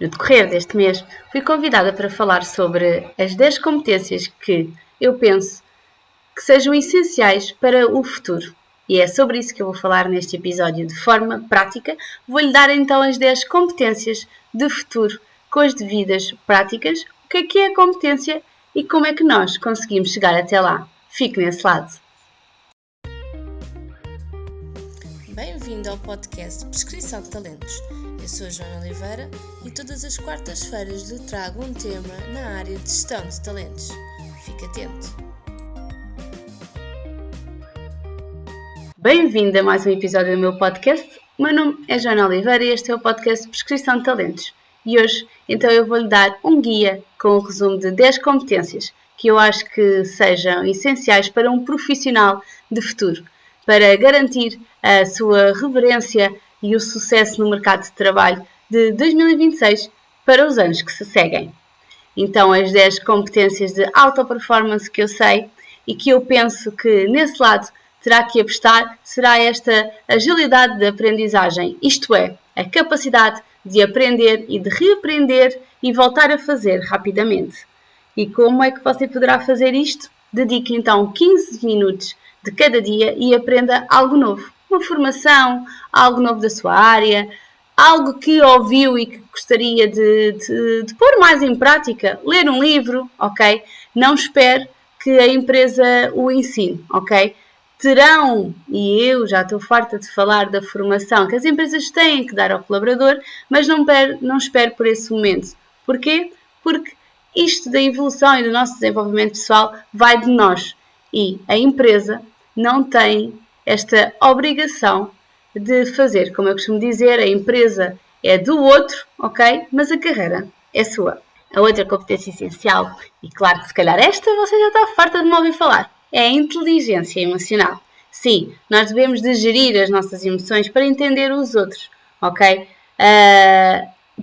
No decorrer deste mês, fui convidada para falar sobre as 10 competências que eu penso que sejam essenciais para o futuro. E é sobre isso que eu vou falar neste episódio de forma prática. Vou-lhe dar então as 10 competências de futuro com as devidas práticas, o que é a competência e como é que nós conseguimos chegar até lá. Fique nesse lado. Bem-vindo ao podcast Prescrição de Talentos. Eu sou a Joana Oliveira e todas as quartas-feiras lhe trago um tema na área de gestão de talentos. Fique atento! Bem-vindo a mais um episódio do meu podcast. O meu nome é Joana Oliveira e este é o podcast Prescrição de Talentos. E hoje, então, eu vou-lhe dar um guia com o resumo de 10 competências que eu acho que sejam essenciais para um profissional de futuro, para garantir a sua reverência e o sucesso no mercado de trabalho de 2026 para os anos que se seguem. Então, as 10 competências de alta performance que eu sei e que eu penso que nesse lado terá que apostar será esta agilidade de aprendizagem, isto é, a capacidade de aprender e de reaprender e voltar a fazer rapidamente. E como é que você poderá fazer isto? Dedique então 15 minutos de cada dia e aprenda algo novo. Uma formação, algo novo da sua área, algo que ouviu e que gostaria de pôr mais em prática. Ler um livro, ok? Não espere que a empresa o ensine, ok? Terão, e eu já estou farta de falar da formação que as empresas têm que dar ao colaborador, mas não espere por esse momento. Porquê? Porque isto da evolução e do nosso desenvolvimento pessoal vai de nós e a empresa não tem esta obrigação de fazer. Como eu costumo dizer, a empresa é do outro, ok? Mas a carreira é sua. A outra competência essencial, e claro que se calhar esta você já está farta de me ouvir falar, é a inteligência emocional. Sim, nós devemos de gerir as nossas emoções para entender os outros, ok?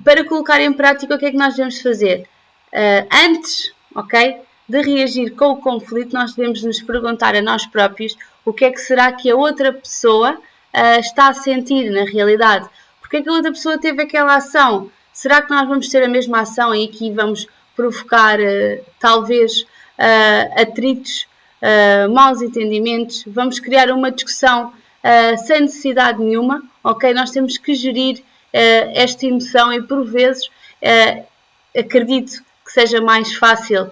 Para colocar em prática o que é que nós devemos fazer? Antes, ok, de reagir com o conflito, nós devemos nos perguntar a nós próprios o que é que será que a outra pessoa está a sentir na realidade. Porque é que a outra pessoa teve aquela ação? Será que nós vamos ter a mesma ação e aqui vamos provocar, talvez, atritos, maus entendimentos? Vamos criar uma discussão sem necessidade nenhuma, ok? Nós temos que gerir esta emoção e, por vezes, acredito que seja mais fácil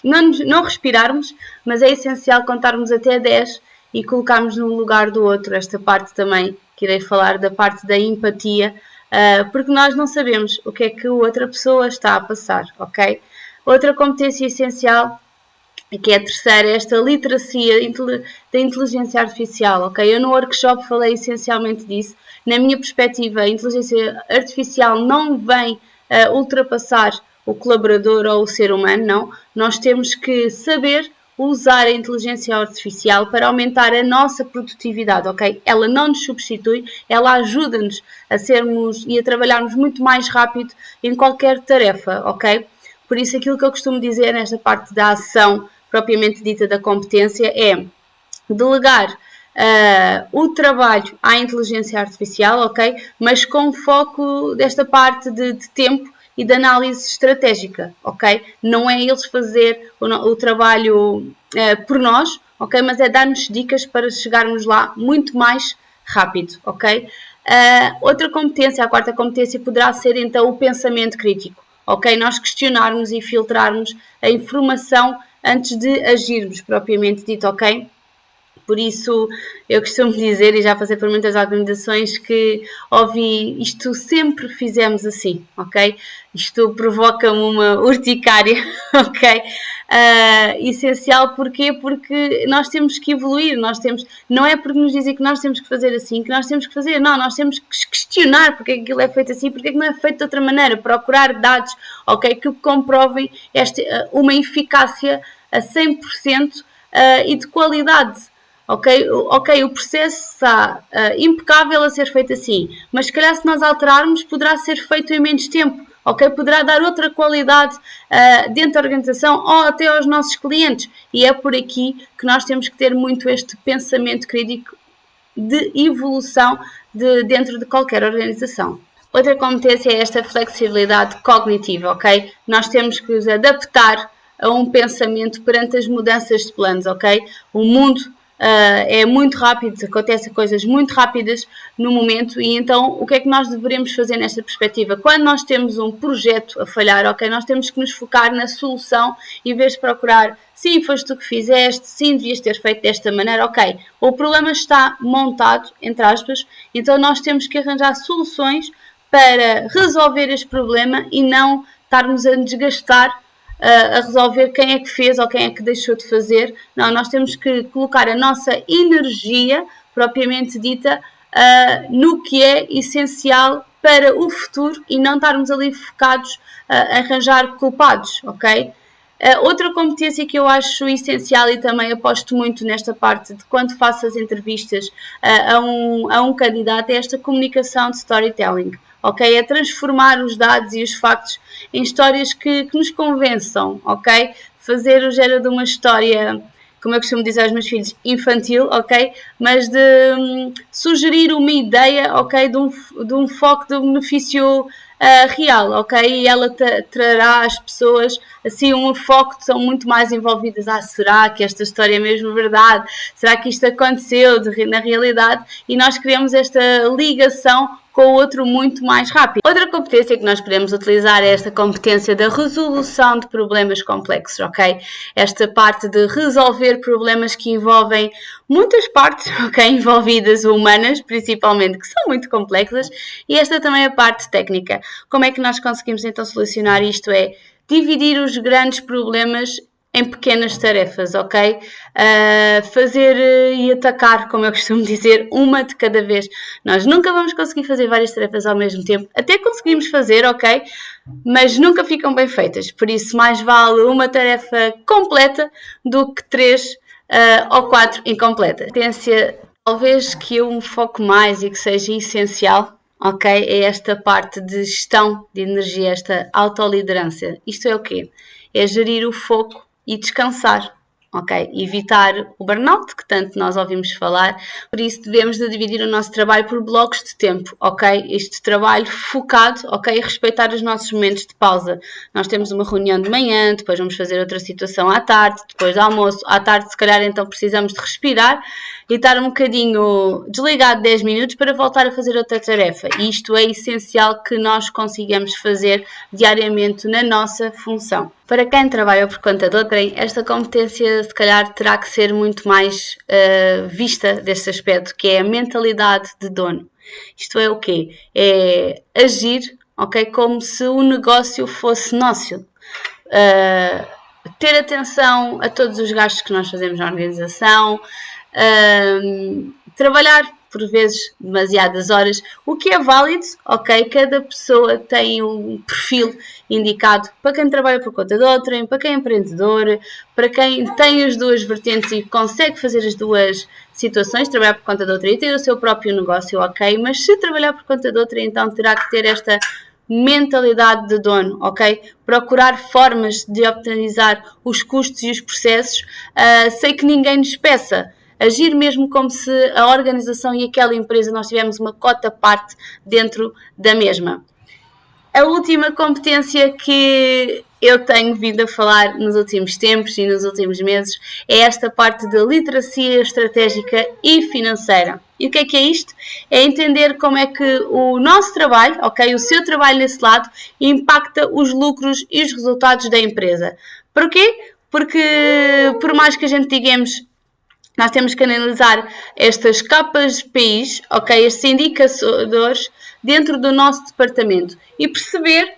não respirarmos, mas é essencial contarmos até 10 e colocarmos no lugar do outro. Esta parte também que irei falar da parte da empatia, porque nós não sabemos o que é que a outra pessoa está a passar, ok? Outra competência essencial, que é a terceira, é esta literacia da inteligência artificial, ok? Eu no workshop falei essencialmente disso. Na minha perspectiva, a inteligência artificial não vem ultrapassar o colaborador ou o ser humano, não. Nós temos que saber usar a inteligência artificial para aumentar a nossa produtividade, ok? Ela não nos substitui, ela ajuda-nos a sermos e a trabalharmos muito mais rápido em qualquer tarefa, ok? Por isso, aquilo que eu costumo dizer nesta parte da ação propriamente dita da competência é delegar o trabalho à inteligência artificial, ok? Mas com foco desta parte de tempo e de análise estratégica, ok? Não é eles fazer o trabalho por nós, ok? Mas é dar-nos dicas para chegarmos lá muito mais rápido, ok? Outra competência, a quarta competência, poderá ser então o pensamento crítico, ok? Nós questionarmos e filtrarmos a informação antes de agirmos, propriamente dito, ok? Por isso, eu costumo dizer, e já passei por muitas organizações, que ouvi isto sempre fizemos assim, ok? Isto provoca-me uma urticária, ok? Essencial, porquê? Porque nós temos que evoluir, não é porque nos dizem que nós temos que fazer assim, que nós temos que fazer, não, nós temos que questionar porque é que aquilo é feito assim, porque é que não é feito de outra maneira, procurar dados, ok? Que comprovem uma eficácia a 100% e de qualidade. Ok, o processo está impecável a ser feito assim, mas se calhar se nós alterarmos poderá ser feito em menos tempo, ok? Poderá dar outra qualidade dentro da organização ou até aos nossos clientes, e é por aqui que nós temos que ter muito este pensamento crítico de evolução dentro de qualquer organização. Outra competência é esta flexibilidade cognitiva, ok? Nós temos que nos adaptar a um pensamento perante as mudanças de planos, ok? O mundo é muito rápido, acontecem coisas muito rápidas no momento e então o que é que nós deveremos fazer nesta perspectiva? Quando nós temos um projeto a falhar, ok, nós temos que nos focar na solução em vez de procurar sim, foste tu que fizeste, sim, devias ter feito desta maneira, ok, o problema está montado, entre aspas, então nós temos que arranjar soluções para resolver este problema e não estarmos a desgastar a resolver quem é que fez ou quem é que deixou de fazer. Não, nós temos que colocar a nossa energia, propriamente dita, no que é essencial para o futuro e não estarmos ali focados a arranjar culpados, ok? Outra competência que eu acho essencial e também aposto muito nesta parte de quando faço as entrevistas a um candidato é esta comunicação de storytelling. Ok? É transformar os dados e os factos em histórias que nos convençam, ok? Fazer o género de uma história, como eu costumo dizer aos meus filhos, infantil, ok? Mas de sugerir uma ideia, ok? De um foco de um benefício real, ok? E ela trará às pessoas assim um foco que são muito mais envolvidas. Será que esta história é mesmo verdade? Será que isto aconteceu na realidade? E nós criamos esta ligação com o outro muito mais rápido. Outra competência que nós podemos utilizar é esta competência da resolução de problemas complexos, ok? Esta parte de resolver problemas que envolvem muitas partes, ok? Envolvidas humanas, principalmente, que são muito complexas, e esta também é a parte técnica. Como é que nós conseguimos então solucionar isto? É dividir os grandes problemas em pequenas tarefas, ok? Fazer e atacar, como eu costumo dizer, uma de cada vez. Nós nunca vamos conseguir fazer várias tarefas ao mesmo tempo. Até conseguimos fazer, ok? Mas nunca ficam bem feitas. Por isso, mais vale uma tarefa completa do que 3 ou 4 incompletas. Tendência, talvez que eu me foco mais e que seja essencial, ok? É esta parte de gestão de energia, esta autoliderança. Isto é o quê? É gerir o foco e descansar, ok? Evitar o burnout, que tanto nós ouvimos falar, por isso devemos de dividir o nosso trabalho por blocos de tempo, ok? Este trabalho focado, ok? E respeitar os nossos momentos de pausa. Nós temos uma reunião de manhã, depois vamos fazer outra situação à tarde, depois do almoço, à tarde se calhar então precisamos de respirar e estar um bocadinho desligado 10 minutos para voltar a fazer outra tarefa. E isto é essencial que nós consigamos fazer diariamente na nossa função. Para quem trabalha por conta de outrem, esta competência se calhar terá que ser muito mais vista deste aspecto, que é a mentalidade de dono. Isto é o quê? É agir, ok, como se o negócio fosse nosso. Ter atenção a todos os gastos que nós fazemos na organização, trabalhar por vezes demasiadas horas, o que é válido, ok? Cada pessoa tem um perfil indicado para quem trabalha por conta de outrem, para quem é empreendedor, para quem tem as duas vertentes e consegue fazer as duas situações, trabalhar por conta de outrem e ter o seu próprio negócio, ok? Mas se trabalhar por conta de outrem, então terá que ter esta mentalidade de dono, ok? Procurar formas de optimizar os custos e os processos sem que ninguém nos peça. Agir mesmo como se a organização e aquela empresa nós tivéssemos uma cota parte dentro da mesma. A última competência que eu tenho vindo a falar nos últimos tempos e nos últimos meses é esta parte da literacia estratégica e financeira. E o que é isto? É entender como é que o nosso trabalho, ok, o seu trabalho nesse lado, impacta os lucros e os resultados da empresa. Porquê? Porque por mais que a gente digamos nós temos que analisar estas KPIs, ok, estes indicadores dentro do nosso departamento e perceber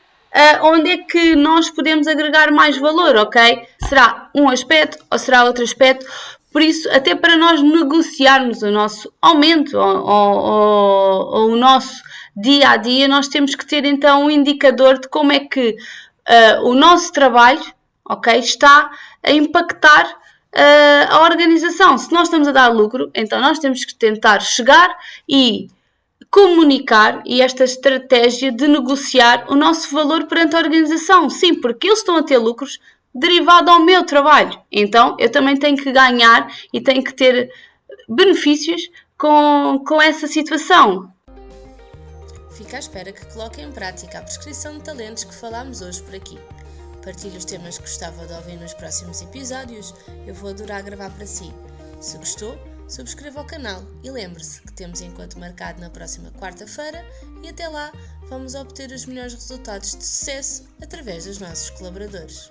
onde é que nós podemos agregar mais valor, ok? Será um aspecto ou será outro aspecto? Por isso, até para nós negociarmos o nosso aumento ou o nosso dia a dia, nós temos que ter então um indicador de como é que o nosso trabalho, ok, está a impactar a organização. Se nós estamos a dar lucro, então nós temos que tentar chegar e comunicar e esta estratégia de negociar o nosso valor perante a organização. Sim, porque eles estão a ter lucros derivado ao meu trabalho. Então eu também tenho que ganhar e tenho que ter benefícios com essa situação. Fico à espera que coloque em prática a prescrição de talentos que falámos hoje por aqui. Partilhe os temas que gostava de ouvir nos próximos episódios, eu vou adorar gravar para si. Se gostou, subscreva o canal e lembre-se que temos encontro marcado na próxima quarta-feira e até lá vamos obter os melhores resultados de sucesso através dos nossos colaboradores.